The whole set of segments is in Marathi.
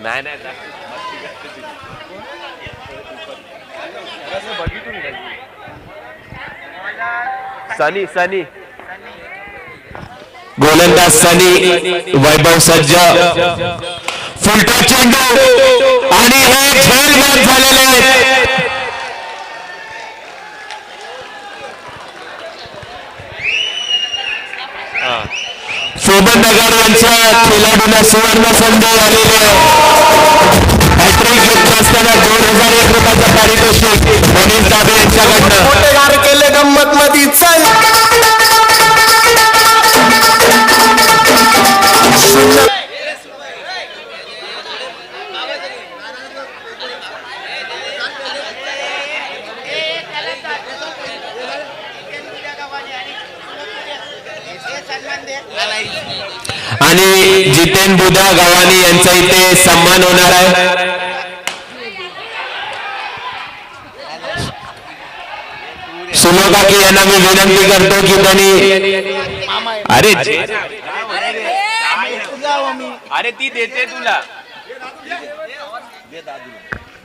नाही नाही सनी सनी गोलंदाज सनी वैभव सज्ज फुलटा चेंडू आणि हे झेल बाद झालेले शोभन नगर यांच्या खेळाडूंना सुवर्ण संधी आलेली आहे. हॅट्रिक घेतली असताना 2001 रुपयाचं पारितोषिक मनीष दाबे यांच्याकडनं केले गंमत मध्ये चल आणि जितेन बुधा गावानी यांचा इथे सन्मान होणार आहे. सुलोकाकी यांना मी विनंती करतो की त्यांनी अरे अरे ती देते तुला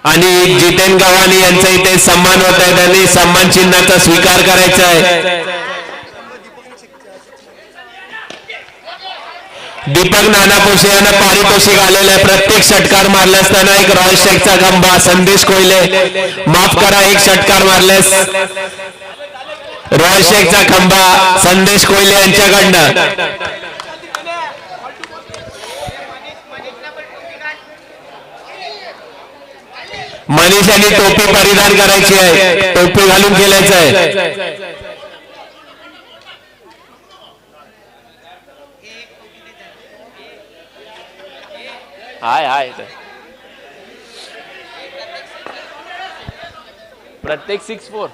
आणि जितेन गव्हाणी यांचा इथे सन्मान होत आहे. त्यांनी सन्मान चिन्हाचा स्वीकार करायचा आहे. दीपक नानापोशे यांना पारितोषिक आलेलं आहे. प्रत्येक षटकार मारले असताना एक रॉयल शेखचा खंबा. संदेश कोयले माफ करा, एक षटकार मारल्यास रॉयल शेखचा खंबा संदेश कोयले यांच्याकडनं. मनीष यांनी टोपी परिधान करायची आहे. टोपी घालून खेळायचं आहे. हाय हाय प्रत्येक 6-4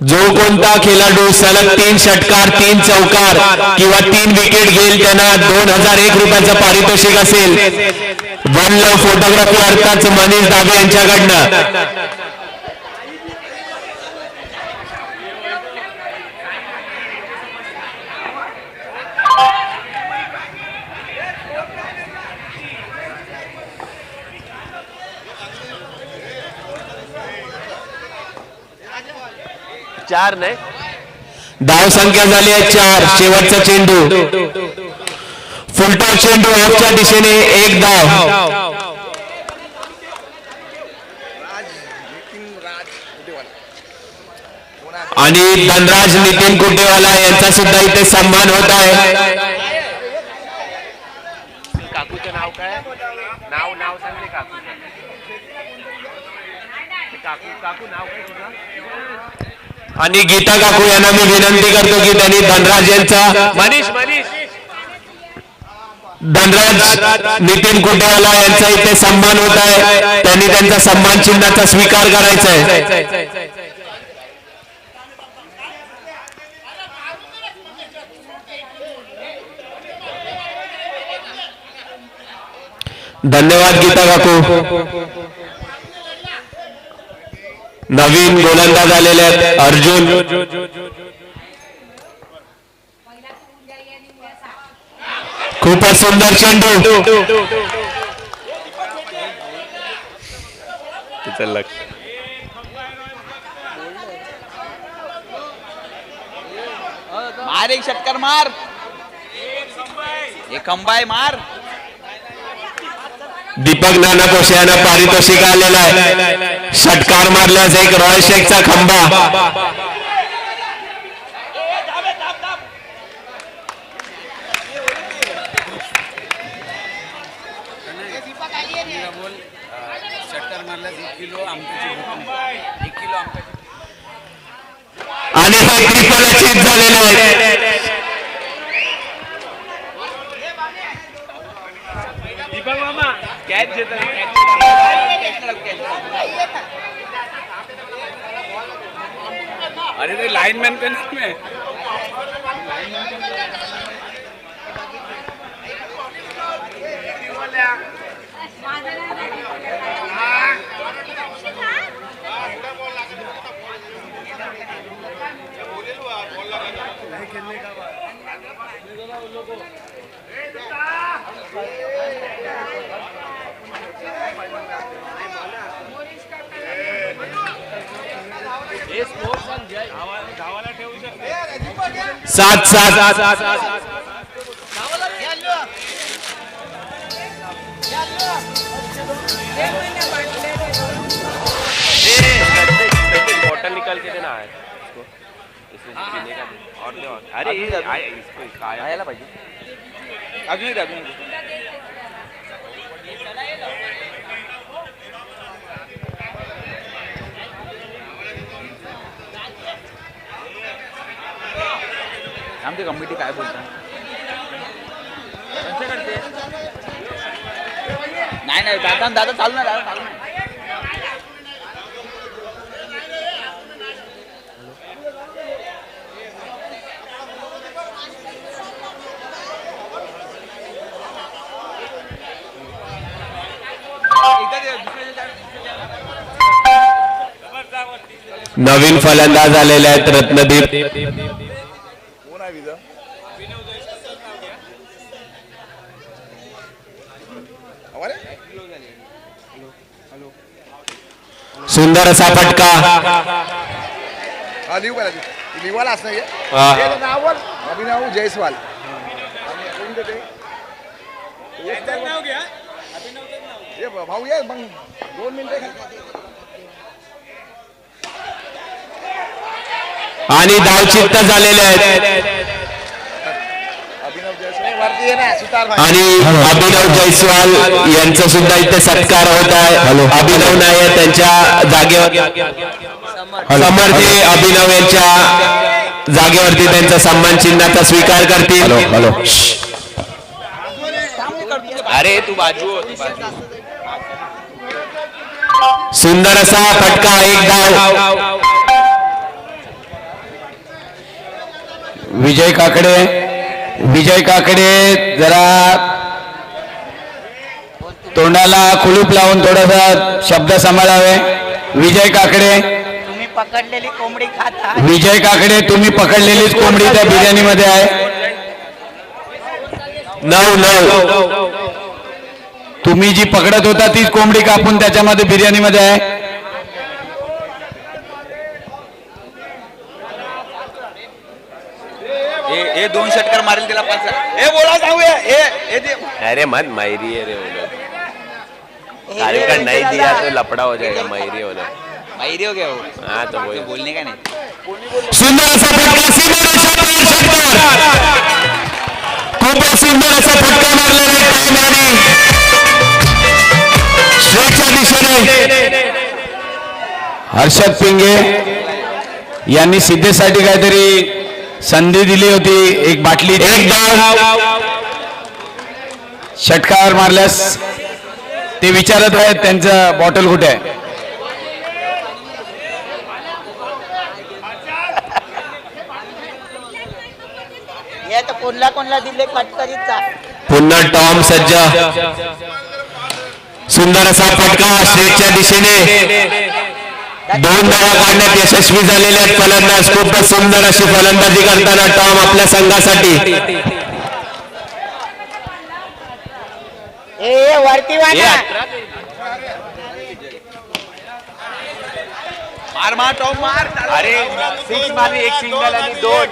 जो कोणता खेळाडू सलग 3 षटकार 3 चौकार किंवा 3 विकेट घेईल त्यांना 2001 रुपयाचं पारितोषिक असेल. वन लव्ह फोटोग्राफी अर्थात मनीष दाबे यांच्याकडनं. चार नाही धाव संख्या झाली आहे 4. शेवटचा चेंडू फुलटॉस चेंडू ऑफच्या दिशेने 1 धाव. आणि धनराज नितीन कुटेवाला यांचा सुद्धा इथे सन्मान होत आहे. काकूचं नाव काय? नाव नाव सांगले काकूचं. काकू काकू नाव काय तुझं? आणि गीता काकू यांना मी विनंती करतो की त्यांनी धनराज यांचा मनीष मनीष धनराज नितीन कुटेवाला यांचा इथे सन्मान होत आहे. त्यांनी त्यांचा सन्मान चिन्हाचा स्वीकार करायचा आहे. धन्यवाद गीता काकू. नवीन गोलंदाज आलेले आहेत अर्जुन. खूपच सुंदर चेंडू. तिचं लक्ष मार, एक षटकार मार, एक खंबाय मार. दीपक नानापोशे यांना पारितोषिक आलेला आहे. षटकार मारल्यास एक रॉयल शेखचा खंबा. आणि हे ट्रिपल अचीव झालेले आहे. दीपक मामा कॅच घेतात. अरे ते लाइनमैन का नाम है. खेलने का 7-7. बॉटल निकाल के देना है इसको, इसमें पीने का दे। और दे और। अरे इसको आयाला पाहिजे अजून एक अजून एक. आमची कमिटी काय बोलतात नाही नाही दादा दादा चालू ना दादा चालू ना. नवीन फलंदाज आलेले आहेत रत्नदीप. कोण आहे विजा? सुंदर असा फटका. हा लिहू लिवाला असं हा. नाववर अभिनव जयस्वाल. भाऊ ये मग 2 मिनिटं. आणि धावचित्त झालेले आहेत. अभिनव जयस्वाल वरती ये ना सुतार भाई. आणि अभिनव जयस्वाल यांचा सुद्धा इथे सत्कार होत आहे. अभिनव नायर त्यांच्या जागेवर समर्थे अभिनव यांच्या जागेवरती त्यांचा सन्मान चिन्हाचा स्वीकार करतील. अरे तू बाजू सुंदर असा फटका. एक धाव. विजय काकडे जरा तोंडाला कुलूप लावून थोडासा शब्द सांभाळावे. विजय काकडे तुम्ही पकडलेली कोंबडी खाता. विजय काकडे तुम्ही पकडलेलीच कोंबडी त्या बिर्याणी मध्ये आहे. 9-9. तुम्ही जी पकडत होता तीच कोंबडी कापून त्याच्यामध्ये बिर्याणी मध्ये आहे. हे 2 षटकार मारेल त्याला 5. हे बोला जाऊया हे दे. अरे मत मायरी है रे वो लोग नहीं दिया तो लपड़ा हो जाएगा मायरी वाला. माहिती हो गया वो. हाँ तो वही बोलने का नाही. सुंदर असा फटका. षटकार. खूपच सुंदर असा फटका मारलेला आहे. स्ट्रेटच्या दिशेने हर्षद पिंगे यांनी सिद्धेसाठी काहीतरी संधी दिली होती. एक बाटली. एक धाव. षटकार मारल्यास ते विचारत आहेत त्यांचं बॉटल कुठे आहे. हे तर कोणला दिले कटकरीचा. पुन्हा टॉम सज्ज. सुंदर असा फटका स्ट्रेटच्या दिशेने. 2 धावा काढण्यात यशस्वी झालेले आहेत फलंदाज. खूपच सुंदर अशी फलंदाजी करताना टॉम आपल्या संघासाठी. ए वरती वाटा. मार टॉप मार. अरे 6 मारली, 1 सिंगल आणि 2.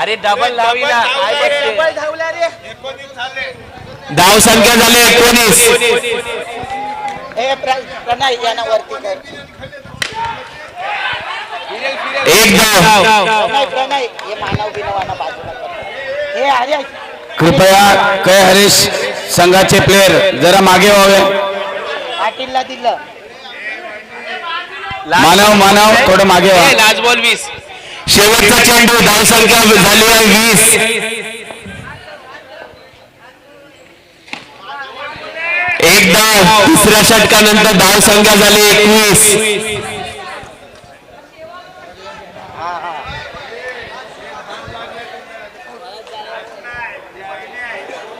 अरे डबल लावी ना. डबल धावला रे. धाव संख्या झाली 19. ए प्रणय यांना वरती कर. एक धाव. प्रणय हे मानव बिनवाना बाजूला कर. हे अरे कृपया कै हरीश संघाचे प्लेयर जरा मागे व्हावे. पाटीलला दिलं. मानव थोडं मागे व्हा. Last ball 20. शेवटचा चेंडू. धाव संख्या झाली आहे 20. एक धाव. तिसऱ्या षटकानंतर धाव संख्या झाली 21.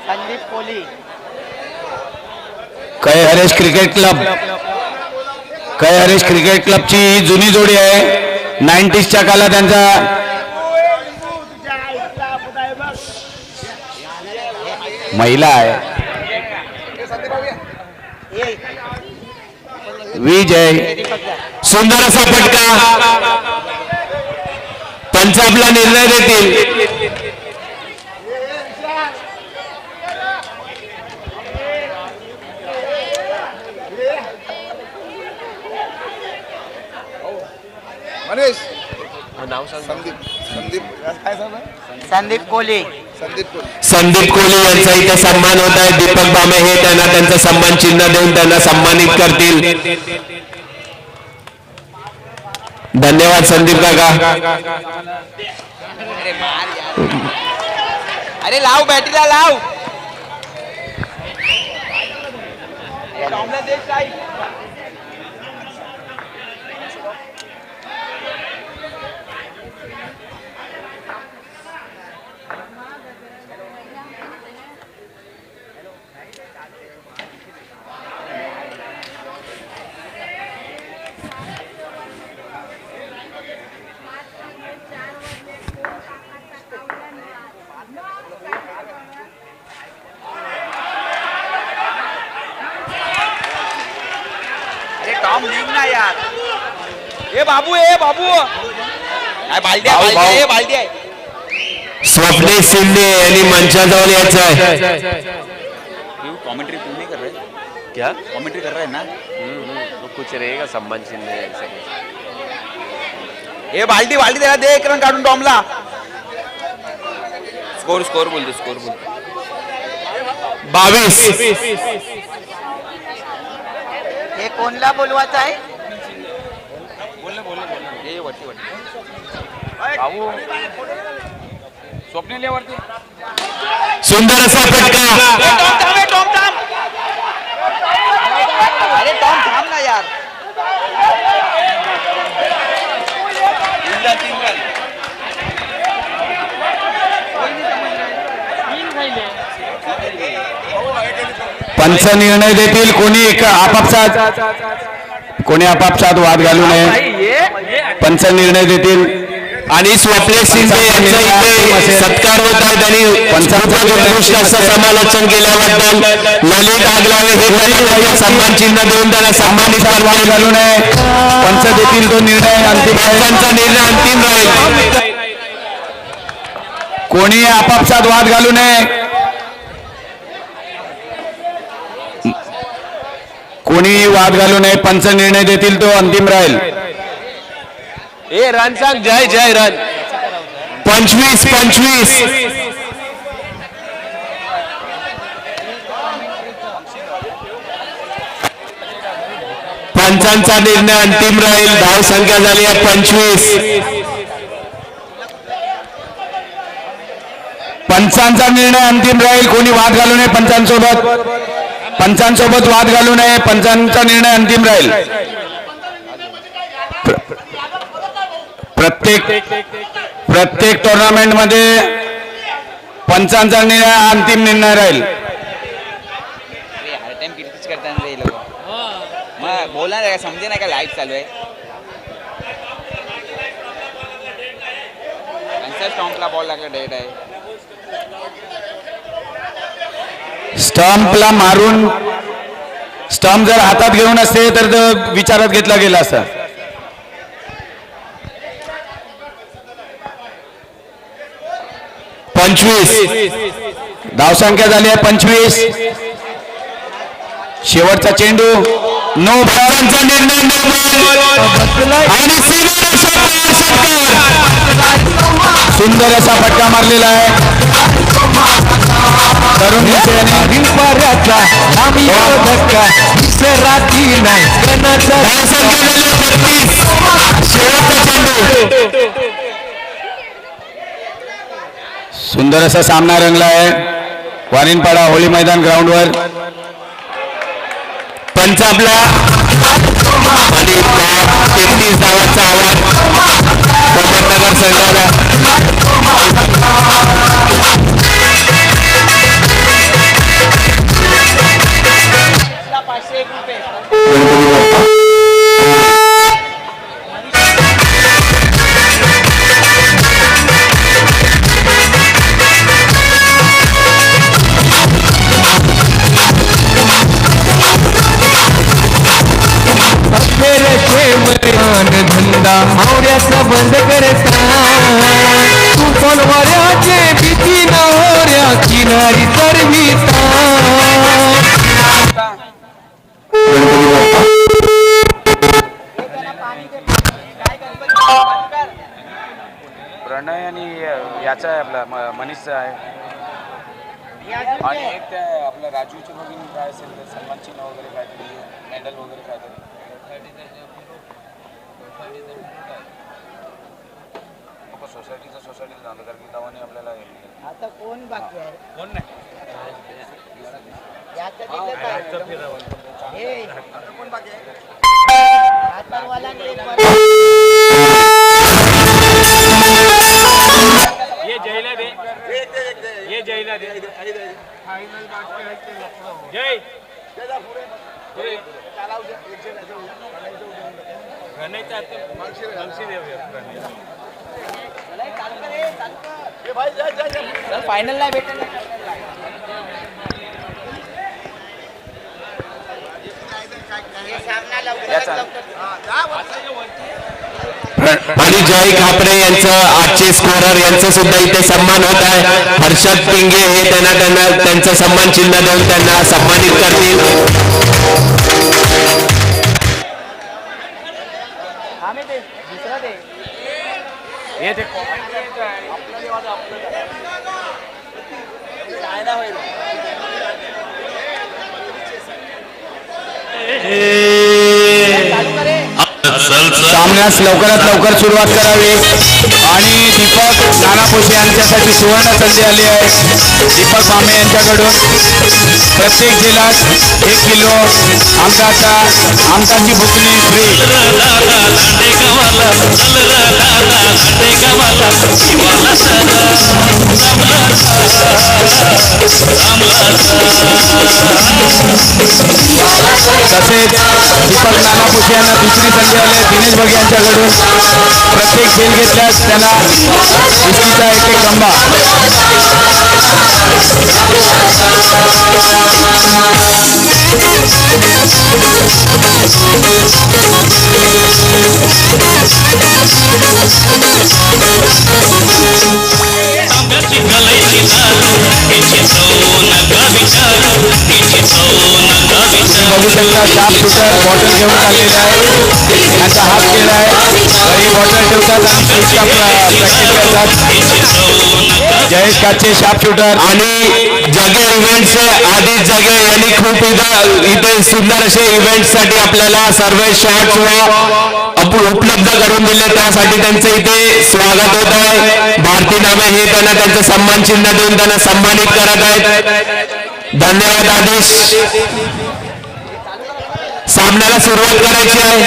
संदीप कोहली. कै हरीश क्रिकेट क्लबची ही जुनी जोडी आहे. 90sच्या काळात त्यांचा महिला आहे. विजय. सुंदर असा फटका. पंच आपला निर्णय देतील. मनीष नाव सांग. संदीप संदीप काय सांग संदीप कोहली. संदीप कोहली. संदीप कोहली यांचा इथे सन्मान होत आहे. दीपक बामे हे त्यांना त्यांचं सन्मान चिन्ह देऊन त्यांना सन्मानित करतील. धन्यवाद संदीप काका. अरे मार यार. अरे लाव बॅटीला लाव. अरे टॉमला दे काय. टॉम लीग ना यार. ए बाबू काय बालदी आहे, बालदी आहे, बालदी आहे. स्वप्नील शिंदे यांनी मंचाजवळ यायचं आहे. कमेंट्री तू नहीं कर रहे. क्या कमेंट्री कर रहा है ना. तो कुछ रहेगा सम्मान चिन्ह ऐसे. ए बाल्टी बाल्टी त्याला दे. एक रन काढून टॉमला. स्कोर बोल दे. 22. हे कोणला बोलवायचं आहे? ए वरती बाबू स्वप्नील वरती. सुंदर असा फटका. टॉम थांब. अरे टॉम थांब ना यार. 3 रन. पंच निर्णय देतील. कोणी आपापसात वाद घालू नये. पंच निर्णय देतील. आणि स्वप्नील शिंदे यांचा इथे सत्कार होत आहे. त्यांनी पंचांचं उत्कृष्ट असं समालोचन केल्याबद्दल ललित आगलावे हे सन्मान चिन्ह देऊन त्यांना सन्मानित वाद घालू नये. पंच देतील तो निर्णय अंतिम. पंचांचा निर्णय अंतिम राहील. कोणी आपापसात वाद घालू नये. कोणी वाद घालू नये. पंच निर्णय देतील तो अंतिम राहील. ए रन सांग. जय रन. 25. पंचांचा निर्णय अंतिम राहील. धाव संख्या झाली आहे 25. पंचांचा निर्णय अंतिम राहील. कोणी वाद घालू नये. पंचांसोबत वाद घालू नये. पंचांचा निर्णय अंतिम राहील. प्रत्येक टुर्नामेंट मध्ये पंचांचा निर्णय अंतिम निर्णय राहील. हर टाइम क्रिटिक्स करता है ये लोग. मैं बोला ना समझे ना का लाइव चालू है. स्टॉम्पला बॉल लागला डेट आहे. स्टंपला मारून स्टंप जर हातात घेऊन असते तर विचारात घेतला गेला असता. धावसंख्या झाली आहे 25. शेवटचा चेंडू. नो बॉलचा निर्णय. आणि सुंदर असा फटका मारलेला आहे. तरुण सुंदर असा सामना रंगला आहे वारिनपाडा होळी मैदान ग्राउंडवर. पंच आपला आणि 33 धावांचा आवाज अहमदनगर संघाला. धंदा मावऱ्याचा बंद करता हरी सर्विता प्रणय आणि याचा आहे आपला मनीषचा आहे आणि एक त्या आपल्या राजूच्या बघून काय असेल तर सन्मान चिन्ह वगैरे काहीतरी मेडल वगैरे काहीतरी सोसायटीचं झालं कारण की तवाने आपल्याला आता कोण बाकी आहे कोण नाही याचं दिलं काय? हे कोण बाकी आहे हातावाला आणि एक वर. ये जयला दे ये जयला दे जय फायनल नाही भेटेल सामना लवकरात लवकर आणि जय कापरे यांचं आजचे स्कोरर यांचा सुद्धा इथे सन्मान होत आहे. हर्षद पिंगे हे त्यांना त्यांचं सन्मान चिन्ह देऊन त्यांना सन्मानित करतील. आम्ही ते दुसरा ते ये ते काय ना होईल चालू करे सामन्यास लवकरात लवकर सुरुवात करावी आणि दीपक नानापोशे यांच्यासाठी सुवर्ण संधी आली आहे. दीपक मामे यांच्याकडून प्रत्येक जिल्ह्यात 1 किलो आमटाची बुकणी फ्री. तसेच दीपक नानापुसे यांना दुसरी संधी आली दिनेश भग यांच्याकडून प्रत्येक खेळ घेतल्यास त्यांना कुस्तीचा एक खंबा. बघू शकता शार्प शूटर बॉटल घेऊन आलेला आहे. त्यांचा हात केला आहे ही बॉटल ठेवतात आणि प्रॅक्टिस करतात. जयेश काचे शार्प शूटर आणि जगे इव्हेंटचे आदित जगे यांनी खूप इथे सुंदर असे इव्हेंट साठी आपल्याला सर्व शॉट्स उपलब्ध करून दिले. त्यासाठी त्यांचे इथे स्वागत होत आहे. भारती नामे हे त्यांना त्यांचं सन्मान चिन्ह देऊन त्यांना सन्मानित करत आहेत. धन्यवाद आदेश. सामन्याला सुरुवात करायची आहे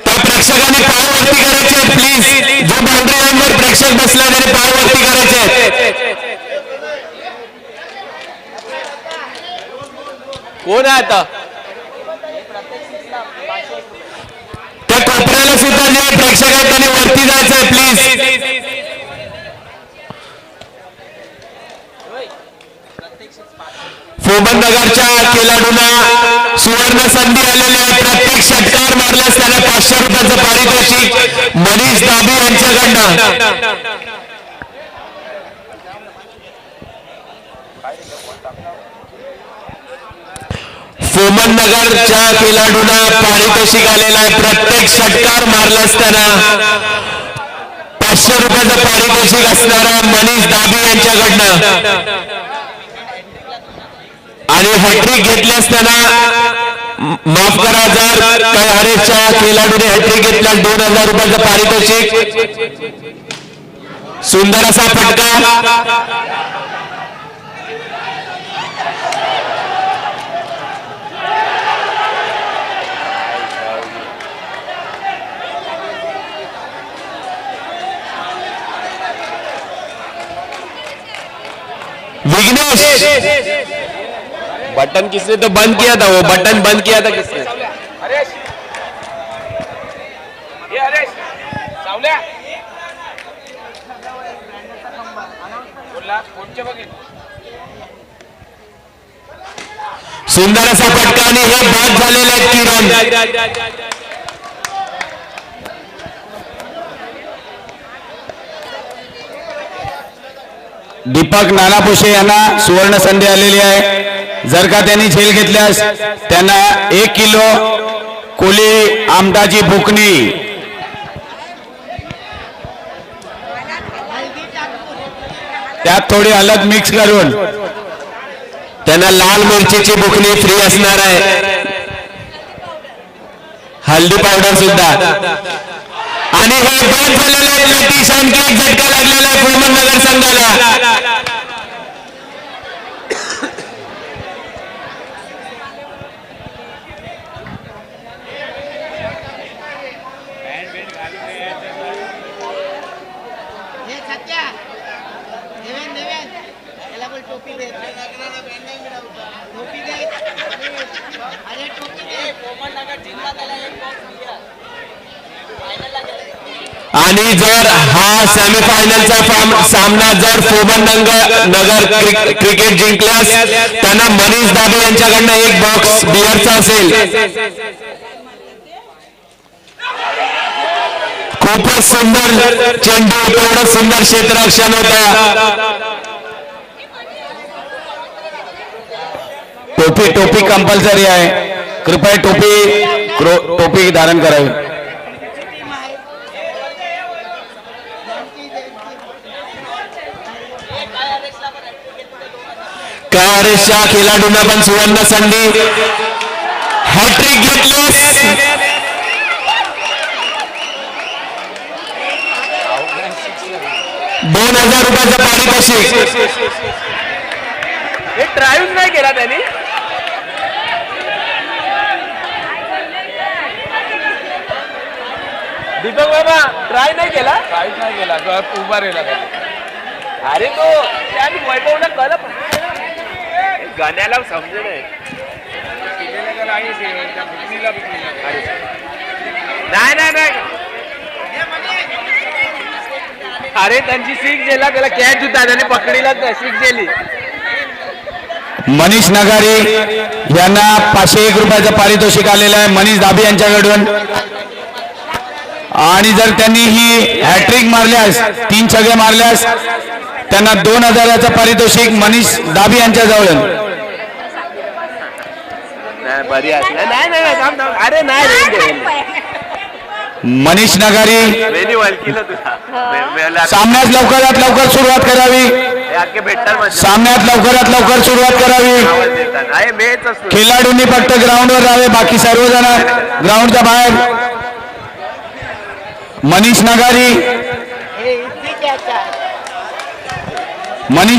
तर प्रेक्षकांनी पाय वरती करायचे आहेत. प्लीज जो बाउंड्री लाईनवर प्रेक्षक बसला त्याने पाय वरती करायचे आहेत. कोण आहे आता त्या कोपऱ्याला सुद्धा जे प्रेक्षक आहेत त्यांनी वरती जायचं आहे प्लीज. फोमन नगरच्या खेळाडूंना सुवर्ण संधी आलेली आहे. प्रत्येक षटकार मारल्यास त्याला 500 रुपयाचं पारितोषिक मनीष दाबी यांच्याकडनं. फोमन नगरच्या खेळाडूंना पारितोषिक आलेलं आहे. प्रत्येक षटकार मारल्यास त्यांना 500 रुपयाचं पारितोषिक असणारा मनीष दाबी यांच्याकडनं आणि हॅट्रिक घेतल्यास त्यांना माफ करा जर काही हरेशच्या खेळाडूने हॅट्रिक घेतल्यास 2000 रुपयाचं पारितोषिक. सुंदर असा फटका. विघ्नेश बटन किसने तो बंद किया था वो बटन बंद किया था किसने हरेश ये हरेश सावल्या बोला कोणच्या बघेल सुंदर असा फटका आणि हे बाद झालेले आहेत किरण. दीपक नानापुशे यांना सुवर्ण संधी आलेली आहे. जर का त्यांनी झेल घेतल्यास त्यांना 1 किलो कोली आमटाची बुकणी त्यात थोडी हळद मिक्स करून त्यांना लाल मिरचीची बुकणी फ्री असणार आहे. हल्दी पावडर सुद्धा. आणि हे बाद झालेले ब्रिटिश आणखी एक झटका लागलेला आहे अहमदनगर संघाला. टोपी दे टोपी दे अरे टोपी दे अहमदनगर जिल्हा त्याला एक बॉक्स दिला फायनलला गेले. आणि जर हा सेमीफायनलचा सामना जर नगर क्रिकेट जिंकल्यास त्यांना मनीष दाबे यांच्याकडनं 1 बॉक्स बिअरचा असेल. खूपच सुंदर चेंडू एवढं सुंदर क्षेत्ररक्षण होता. टोपी कंपल्सरी आहे. कृपया टोपी धारण करावी. कारेशच्या खेळाडूंना पण सुवर्ण संधी. हॅट्रिक घेतलीस. 2000 रुपयाचं पारितोषिक. ड्राईव्ह नाही केला त्यांनी. दीपक बाबा ट्राय नाही केला. काहीच नाही केला. उभा राहिला. अरे तो त्याने वैभवला कळलं गाण्याला समजे नाही. नाही अरे त्यांची सीख गेला त्याला कॅच होता त्याने पकडीला सीख गेली. मनीष नगारी यांना 501 रुपयाचं पारितोषिक आलेलं आहे मनीष दाबे यांच्याकडून. आणि जर त्यांनी ही हॅट्रिक मारल्यास 3 छगे मारल्यास त्यांना 2000चं पारितोषिक मनीष दाबे यांच्याजवळ. अरे नाही मनीष नगारी सामन्यात लवकरात लवकर सुरुवात करावी. सामन्यात लवकरात लवकर सुरुवात करावी. खेळाडूंनी फक्त ग्राउंडवर राहावे. बाकी सर्वजण ग्राउंडच्या बाहेर. मनीष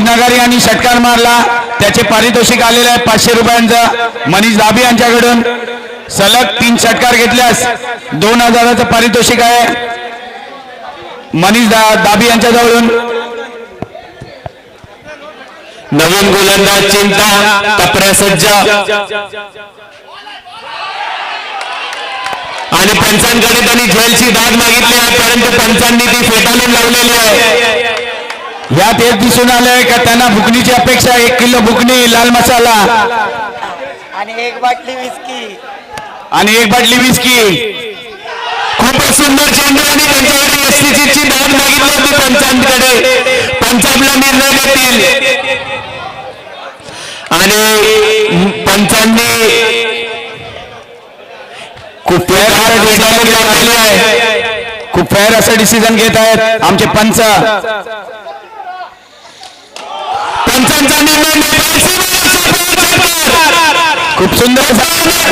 नगारी यांनी षटकार मारला. त्याचे पारितोषिक आलेले आहे 500 रुपयांचं मनीष दाबे यांच्याकडून. सलग 3 षटकार घेतल्यास 2000चं पारितोषिक आहे मनीष दाबे यांच्याजवळून. नवीन गोलंदाज चिंता तपऱ्या सज्ज. आणि पंचांकडे त्यांनी झेलची दाद मागितली आहे परंतु पंचांनी ती फेटाळून लावलेली आहे. यात एक दिसून आलंय का त्यांना बुकणीची अपेक्षा. 1 किलो बुकणी लाल मसाला आणि 1 बाटली विस्की. खूपच सुंदर चेंडू. आणि त्यांच्याकडे एसटीची दाद मागितली होती पंचांकडे. पंच आपला निर्णय घेतील. आणि पंचांनी खूप फेअर असं डिसिजन घेत आहेत आमचे पंच. पंचांचा निर्णय खूप सुंदर चमत्कार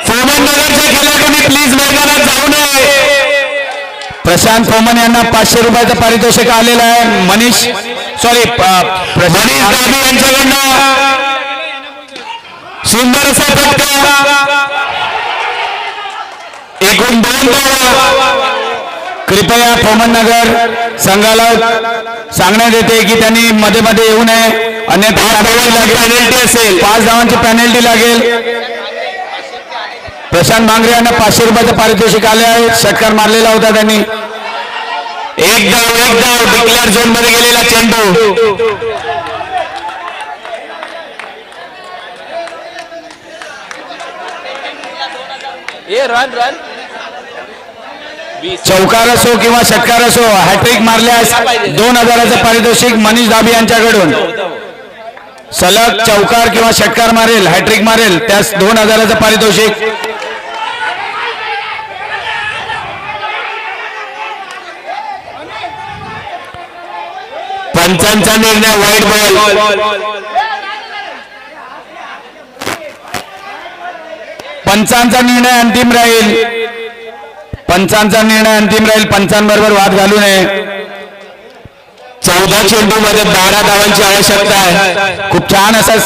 अहमदनगरच्या खेळाडूंनी प्लीज मैदानात जाऊ नये. प्रशांत फोमन यांना 500 रुपयाचं पारितोषिक आलेलं आहे. मनीष दाबे यांच्याकडनं सुंदर असा फटका. एकूण 2 धावा. कृपया अहमदनगर संघाला सांगण्यात येते की त्यांनी मध्ये मध्ये येऊ नये अन्यथा पेनल्टी असेल. 5 धावांची पेनल्टी लागेल. प्रशांत भांगरे यांना 500 रुपयाचं पारितोषिक आले आहे. षटकार मारलेला होता त्यांनी. एक धाव डिक्लेअर झोन मध्ये गेलेला चेंडू. रन चौकार असो किंवा षटकार असो हॅट्रिक मारल्यास 2000चं पारितोषिक मनीष दाबी यांच्याकडून. सलग चौकार किंवा षटकार मारेल हॅट्रिक मारेल त्यास 2000चं पारितोषिक. पंचांचा निर्णय वाईट बॉल. पंचांचा निर्णय अंतिम राहील. पंचांचा निर्णय अंतिम राहील. पंचांबरोबर वाद घालू नये. 14 चेंडूमध्ये 12 धावांची आवश्यकता आहे. खूप छान असा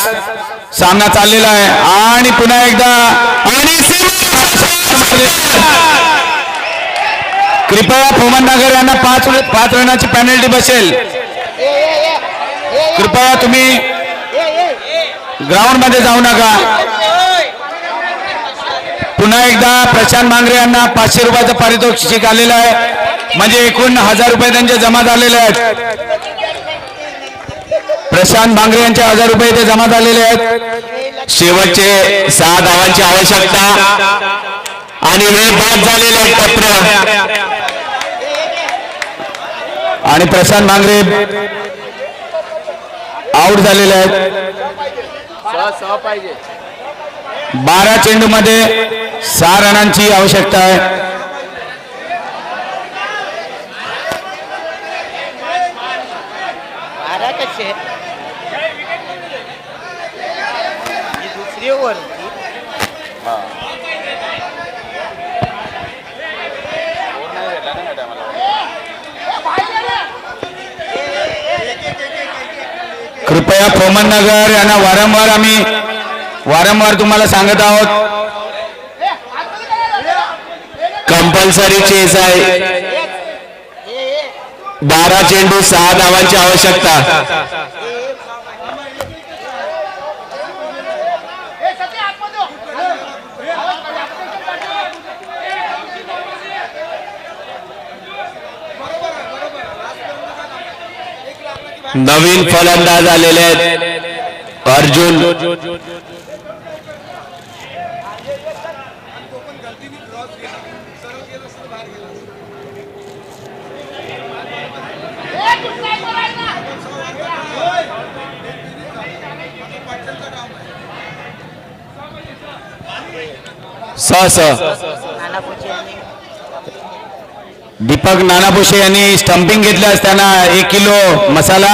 सामना चाललेला आहे आणि पुन्हा एकदा आणि कृपया फोमननगर यांना 5 रनाची पेनल्टी बसेल. कृपया तुम्ही ग्राउंड मध्ये जाऊ नका. पुन्हा एकदा प्रशांत मांगरे यांना 500 रुपयाचं पारितोषिक आलेलं आहे म्हणजे एकूण 1000 रुपये त्यांचे जमा झालेले आहेत. प्रशांत मांगरे यांचे 1000 रुपये इथे जमा झालेले आहेत. शेवटचे 6 धावांची आवश्यकता आणि वेळ बाद झालेले आहेत टप्प्यात आणि प्रशांत मांगरे आउट झालेले आहेत. 12 चेंडू मध्ये 6 रनांची आवश्यकता आहे. बारा कसे दुसरी ओव्हर कृपया फोमननगर यांना वारंवार तुम्हाला सांगत आहोत कंपल्सरी चेस आहे. 12 चेंडू 6 धावांची आवश्यकता. नवीन फलंदाज आलेले आहेत अर्जुन. दीपक नानापुशे यांनी स्टंपिंग घेतलं असताना 1 किलो मसाला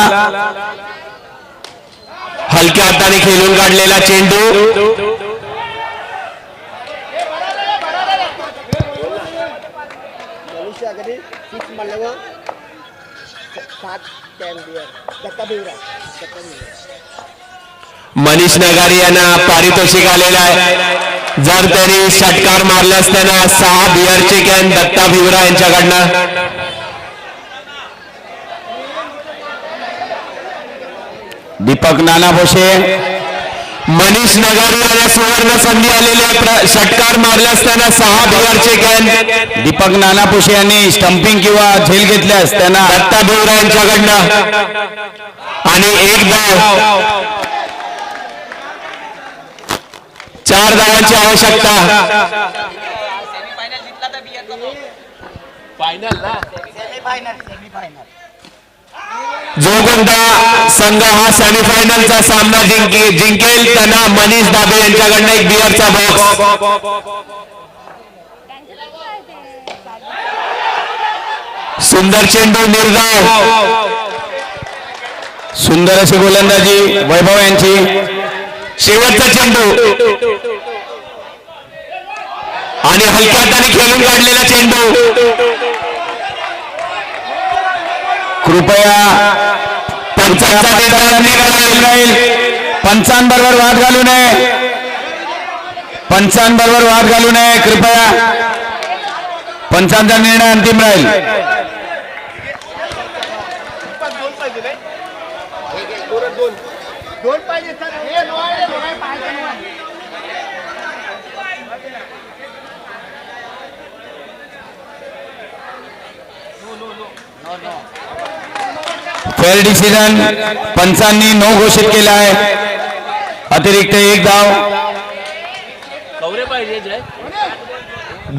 हलक्या हाताने खेळून काढलेला चेंडू. मनीष नगारी यांना पारितोषिक आलेलं आहे. जर त्यांनी षटकार मारला असताना 6 बिअरचे कॅन दत्ता भिवरा यांच्याकडनं. दीपक नानाभोशे मनीष नगारी यांना सुवर्ण संधी आलेली आहे. षटकार मारला असताना 6 बिअरचे कॅन दीपक नानाभोशे यांनी स्टंपिंग किंवा झेल घेतल्यास त्यांना दत्ता भिवरा यांच्याकडनं आणि 1 धाव. 4 धावांची आवश्यकता. सेमीफायनल जिंकला तर बियरचा फायनल ना सेमीफायनल जो कोणता संघ हा सेमीफायनलचा सामना जिंकेल त्यांना मनीष दाबे यांच्याकडनं 1 बिअरचा बॉक्स. सुंदर चेंडू निर्धाव. सुंदर अशी गोलंदाजी वैभव यांची. शेवटचा चेंडू आणि हलक्या हाताने खेळून काढलेला चेंडू. कृपया पंचांचा निर्णय राहील. पंचांबरोबर वाद घालू नये. पंचांबरोबर वाद घालू नये. कृपया पंचांचा निर्णय अंतिम राहील. दोन पाहिजे सर. फेअर डिसिजन पंचांनी नो घोषित केला आहे. अतिरिक्त 1 धाव. कवरे पाहिजे जय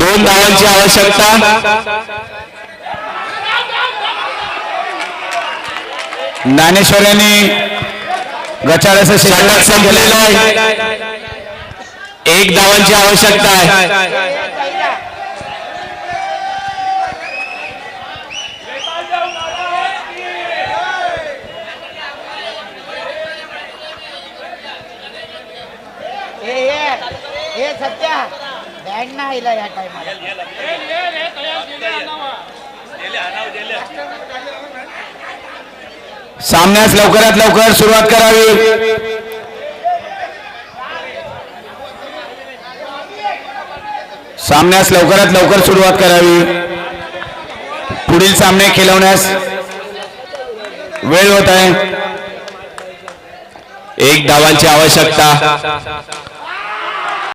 2 धावांची आवश्यकता. ज्ञानेश्वर यांनी गचाळ्याचं षटक संपलेलं आहे. 1 धावांची आवश्यकता आहे. हे सध्या बँड ना आयला या टायमाला. सामन्यास लवकरात लवकर सुरुवात करावी. सामन्यास लवकरात लवकर सुरुवात करावी. पुढील सामने खेळवण्यास वेळ होत आहे. 1 धावांची आवश्यकता.